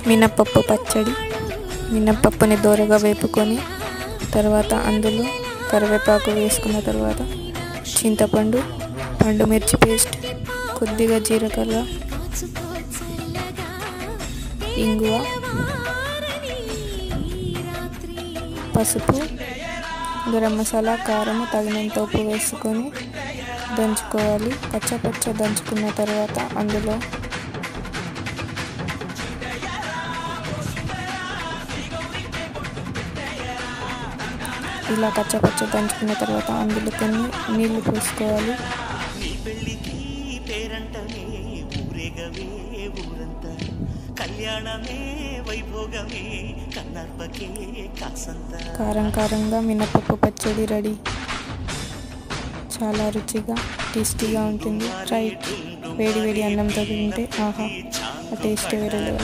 మినప్పప్పు పచ్చడి. మినప్పప్పుని దోరగా వేపుకొని తర్వాత అందులో కరివేపాకు వేసుకున్న తర్వాత చింతపండు, పండుమిర్చి పేస్ట్, కొద్దిగా జీలకర్ర, ఇంగువ, పసుపు, గరం మసాలా, కారం, తగినంత ఉప్పు వేసుకొని దంచుకోవాలి. పచ్చ దంచుకున్న తర్వాత అందులో ఇలా పచ్చ దంచుకున్న తర్వాత అందులో కొన్ని నీళ్లు పోసుకోవాలి. కారంగా మినపప్పు పచ్చడి రెడీ. చాలా రుచిగా టేస్టీగా ఉంటుంది. వేడి అన్నంతో తింటే ఆహా, ఆ టేస్ట్ వేరే లెవెల్.